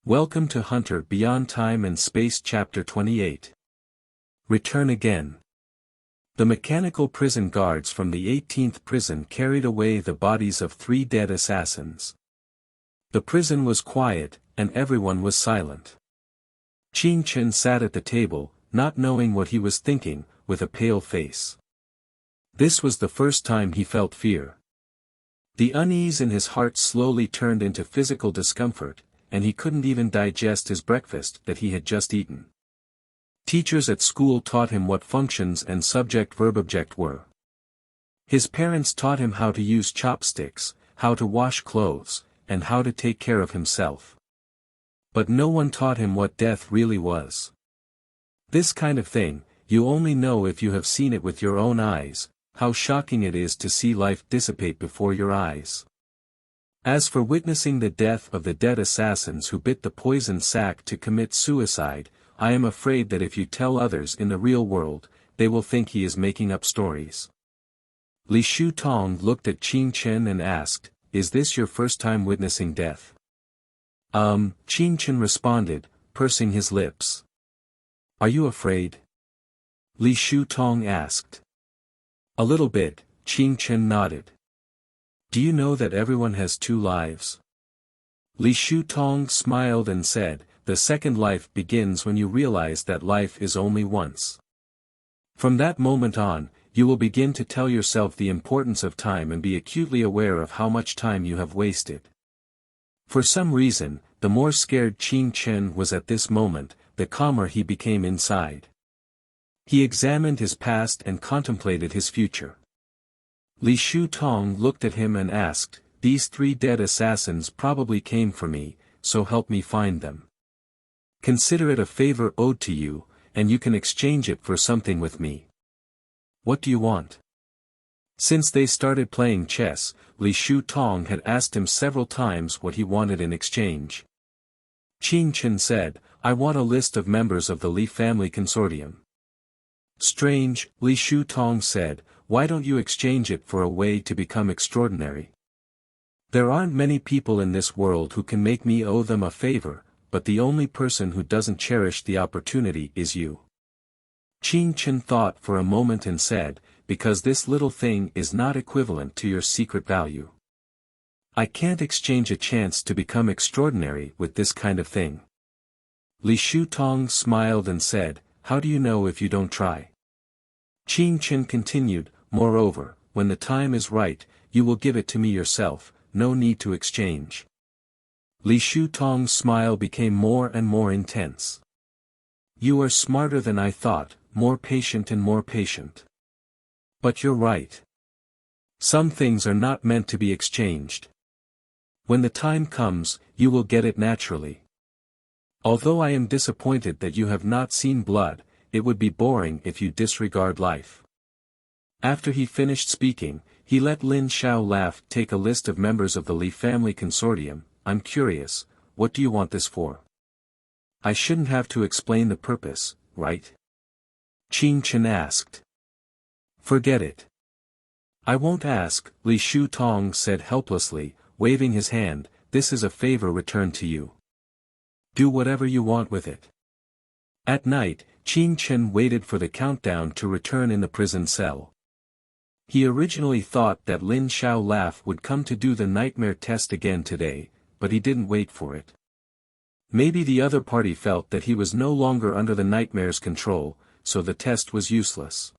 Welcome to Hunter Beyond Time and Space Chapter 28. Return again. The mechanical prison guards from the 18th prison carried away the bodies of 3 dead assassins. The prison was quiet, and everyone was silent. Qing Chen sat at the table, not knowing what he was thinking, with a pale face. This was the first time he felt fear. The unease in his heart slowly turned into physical discomfort, and he couldn't even digest his breakfast that he had just eaten. Teachers at school taught him what functions and subject-verb-object were. His parents taught him how to use chopsticks, how to wash clothes, and how to take care of himself. But no one taught him what death really was. This kind of thing, you only know if you have seen it with your own eyes, how shocking it is to see life dissipate before your eyes. As for witnessing the death of the dead assassins who bit the poison sac to commit suicide, I am afraid that if you tell others in the real world, they will think he is making up stories. Li Shu Tong looked at Qing Chen and asked, "Is this your first time witnessing death?" Qing Chen responded, pursing his lips. "Are you afraid?" Li Shu Tong asked. "A little bit," Qing Chen nodded. "Do you know that everyone has 2 lives?" Li Shu Tong smiled and said, "The second life begins when you realize that life is only once. From that moment on, you will begin to tell yourself the importance of time and be acutely aware of how much time you have wasted." For some reason, the more scared Qing Chen was at this moment, the calmer he became inside. He examined his past and contemplated his future. Li Shu Tong looked at him and asked, "These 3 dead assassins probably came for me, so help me find them. Consider it a favor owed to you, and you can exchange it for something with me. What do you want?" Since they started playing chess, Li Shu Tong had asked him several times what he wanted in exchange. Qing Chen said, "I want a list of members of the Li family consortium." "Strange," Li Shu Tong said, "why don't you exchange it for a way to become extraordinary? There aren't many people in this world who can make me owe them a favor, but the only person who doesn't cherish the opportunity is you." Qing Chen thought for a moment and said, "Because this little thing is not equivalent to your secret value. I can't exchange a chance to become extraordinary with this kind of thing." Li Shu Tong smiled and said, "How do you know if you don't try?" Qing Chen continued, "Moreover, when the time is right, you will give it to me yourself, no need to exchange." Li Shu Tong's smile became more and more intense. "You are smarter than I thought, more patient and more patient. But you're right. Some things are not meant to be exchanged. When the time comes, you will get it naturally. Although I am disappointed that you have not seen blood, it would be boring if you disregard life." After he finished speaking, he let Lin Xiaolaf take a list of members of the Li family consortium. "I'm curious, what do you want this for?" "I shouldn't have to explain the purpose, right?" Qing Chen asked. "Forget it. I won't ask," Li Shu Tong said helplessly, waving his hand, "this is a favor returned to you. Do whatever you want with it." At night, Qing Chen waited for the countdown to return in the prison cell. He originally thought that Lin Xiaolaf would come to do the nightmare test again today, but he didn't wait for it. Maybe the other party felt that he was no longer under the nightmare's control, so the test was useless.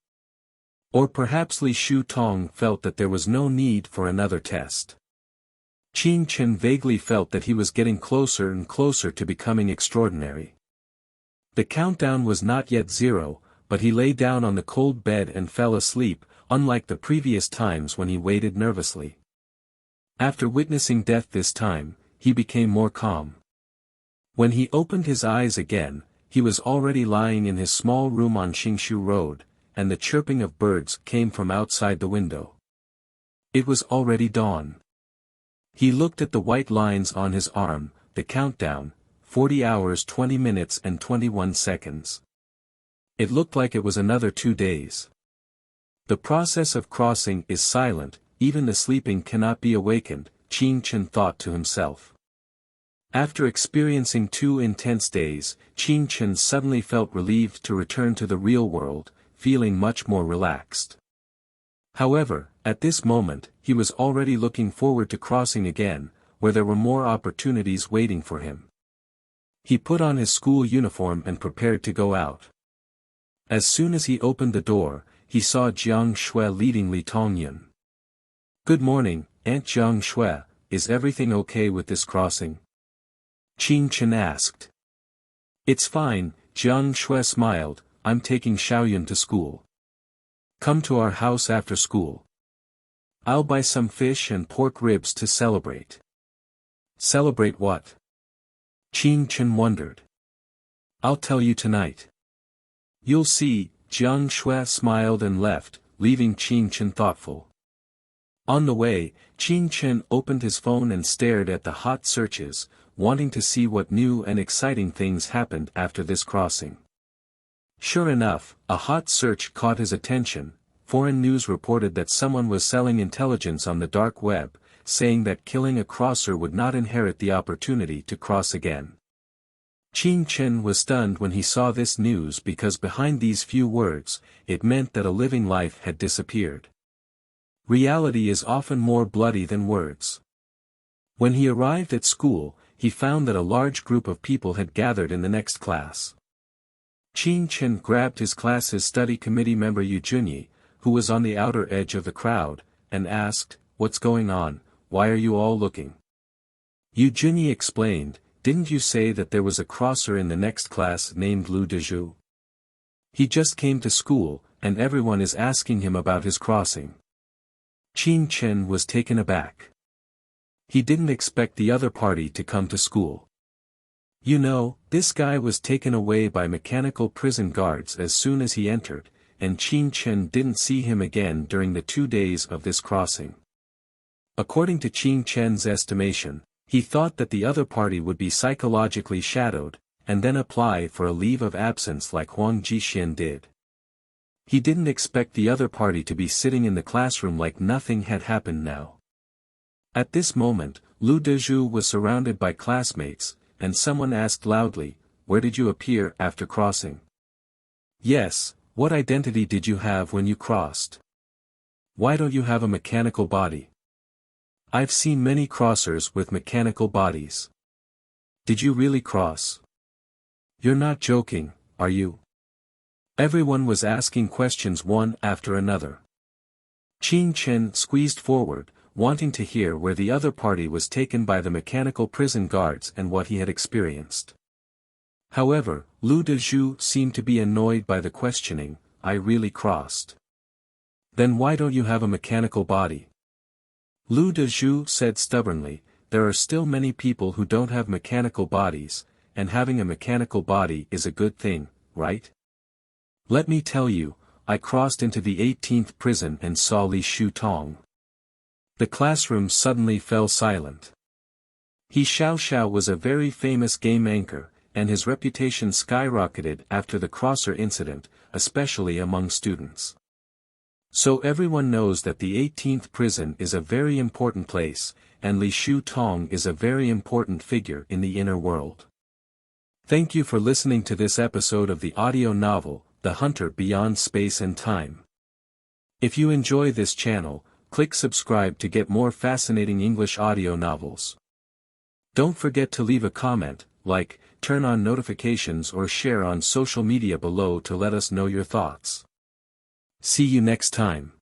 Or perhaps Li Shu Tong felt that there was no need for another test. Qing Chen vaguely felt that he was getting closer and closer to becoming extraordinary. The countdown was not yet 0, but he lay down on the cold bed and fell asleep, unlike the previous times when he waited nervously. After witnessing death this time, he became more calm. When he opened his eyes again, he was already lying in his small room on Xingshu Road, and the chirping of birds came from outside the window. It was already dawn. He looked at the white lines on his arm, the countdown, 40 hours 20 minutes and 21 seconds. It looked like it was another 2 days. The process of crossing is silent, even the sleeping cannot be awakened, Qing Chen thought to himself. After experiencing 2 intense days, Qin Chen suddenly felt relieved to return to the real world, feeling much more relaxed. However, at this moment, he was already looking forward to crossing again, where there were more opportunities waiting for him. He put on his school uniform and prepared to go out. As soon as he opened the door, he saw Jiang Shui leading Li Tongyun. "Good morning, Aunt Jiang Shui, is everything okay with this crossing?" Qin Chen asked. "It's fine," Jiang Shui smiled, "I'm taking Xiaoyun to school. Come to our house after school. I'll buy some fish and pork ribs to celebrate." "Celebrate what?" Qin Chen wondered. "I'll tell you tonight. You'll see," Jiang Shui smiled and left, leaving Qin Chen thoughtful. On the way, Qin Chen opened his phone and stared at the hot searches, wanting to see what new and exciting things happened after this crossing. Sure enough, a hot search caught his attention. Foreign news reported that someone was selling intelligence on the dark web, saying that killing a crosser would not inherit the opportunity to cross again. Qin Chen was stunned when he saw this news because behind these few words, it meant that a living life had disappeared. Reality is often more bloody than words. When he arrived at school, he found that a large group of people had gathered in the next class. Qin Chen grabbed his class's study committee member Yu Junyi, who was on the outer edge of the crowd, and asked, "What's going on? Why are you all looking?" Yu Junyi explained, "Didn't you say that there was a crosser in the next class named Lu Dezhu? He just came to school, and everyone is asking him about his crossing." Qin Chen was taken aback. He didn't expect the other party to come to school. "You know, this guy was taken away by mechanical prison guards as soon as he entered, and Qin Chen didn't see him again during the 2 days of this crossing." According to Qin Chen's estimation, he thought that the other party would be psychologically shadowed, and then apply for a leave of absence like Huang Jixian did. He didn't expect the other party to be sitting in the classroom like nothing had happened now. At this moment, Lu Dezhu was surrounded by classmates, and someone asked loudly, "Where did you appear after crossing?" "Yes, what identity did you have when you crossed? Why don't you have a mechanical body? I've seen many crossers with mechanical bodies. Did you really cross? You're not joking, are you?" Everyone was asking questions one after another. Qin Chen squeezed forward, wanting to hear where the other party was taken by the mechanical prison guards and what he had experienced. However, Lu Dezhu seemed to be annoyed by the questioning. "I really crossed." "Then why don't you have a mechanical body?" Lu Dezhu said stubbornly, "There are still many people who don't have mechanical bodies, and having a mechanical body is a good thing, right? Let me tell you, I crossed into the 18th prison and saw Li Shutong." The classroom suddenly fell silent. He Xiao was a very famous game anchor, and his reputation skyrocketed after the crosser incident, especially among students. So everyone knows that the 18th prison is a very important place, and Li Shutong is a very important figure in the inner world. Thank you for listening to this episode of the audio novel, The Hunter Beyond Space and Time. If you enjoy this channel, click subscribe to get more fascinating English audio novels. Don't forget to leave a comment, like, turn on notifications or share on social media below to let us know your thoughts. See you next time.